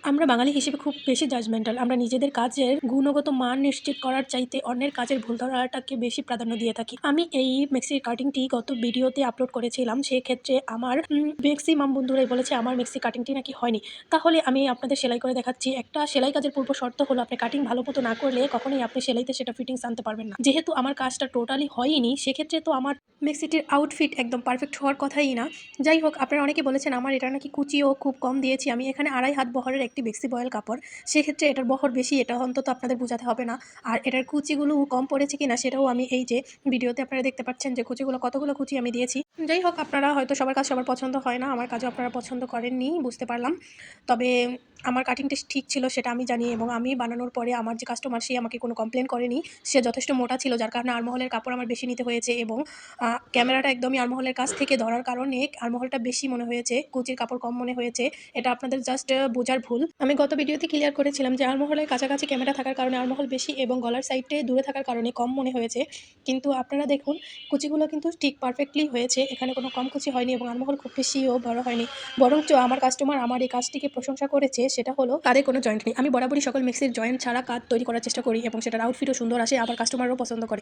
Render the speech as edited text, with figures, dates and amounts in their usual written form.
আমরা বাঙালি হিসেবে খুব বেশি জাজমেন্টাল। আমরা নিজেদের কাজের গুণগত মান নিশ্চিত করার চাইতে অন্যের কাজের ভুল ধরাটাকে বেশি প্রাধান্য দিয়ে থাকি। আমি এই মেক্সি কাটিংটি গত ভিডিওতে আপলোড করেছিলাম। সেক্ষেত্রে আমার ম্যাক্সিমাম বন্ধুরাই বলেছে আমার মেক্সি কাটিংটি নাকি হয়নি। তাহলে আমি আপনাদের সেলাই করে দেখাচ্ছি। একটা সেলাই কাজের পূর্ব শর্ত হলো আপনি কাটিং ভালো মতো না করলে কখনোই আপনি সেলাইতে সেটা ফিটিংস আনতে পারবেন না। যেহেতু আমার কাজটা টোটালি হয়নি, সেক্ষেত্রে তো আমার মেক্সিটির আউটফিট একদম পারফেক্ট হওয়ার কথাই না। যাই হোক, আপনারা অনেকে বলেছেন আমার এটা নাকি কুচিও খুব কম দিয়েছি। আমি এখানে 2.5 হাত বহরের একটি মেক্সি বয়েল কাপড়, সেক্ষেত্রে এটার বহর বেশি, এটা অন্তত আপনাদের বোঝাতে হবে না। আর এটার কুচিগুলো কম পড়েছে কিনা সেটাও আমি এই যে ভিডিওতে আপনারা দেখতে পাচ্ছেন যে কুচিগুলো কতগুলো কুচি আমি দিয়েছি। যাই হোক, আপনারা হয়তো সবার কাজ সবার পছন্দ হয় না, আমার কাজও আপনারা পছন্দ করেননি বুঝতে পারলাম। তবে আমার কাটিংটা ঠিক ছিল সেটা আমি জানি, এবং আমি বানানোর পরে আমার যে কাস্টমার সে আমাকে কোনো কমপ্লেন করেনি। সে যথেষ্ট মোটা ছিল, যার কারণে আড়মোহলের কাপড় আমার বেশি নিতে হয়েছে, এবং ক্যামেরাটা একদমই আড়মোহলের কাছ থেকে ধরার কারণে আড়মোহলটা বেশি মনে হয়েছে, কুচির কাপড় কম মনে হয়েছে। এটা আপনাদের জাস্ট বোঝার ভুল। আমি গত ভিডিওতে ক্লিয়ার করেছিলাম যে আড়মোহলের কাছাকাছি ক্যামেরা থাকার কারণে আড়মোহল বেশি এবং গলার সাইডে দূরে থাকার কারণে কম মনে হয়েছে। কিন্তু আপনারা দেখুন কুচিগুলো কিন্তু ঠিক পারফেক্টলি হয়েছে, এখানে কোনো কম কুচি হয়নি এবং আড়মোহল খুব বেশিও বড় হয়নি। বরঞ্চ আমার কাস্টমার আমার এই কাজটিকে প্রশংসা করেছে, সেটা হলো কাঁধে কোনো জয়েন্ট নেই। আমি বরাবরই সকল মেক্সির জয়েন্ট ছাড়া কাঁধ তৈরি করার চেষ্টা করি এবং সেটার আউটফিটও সুন্দর আসে, আবার কাস্টমারও পছন্দ করে।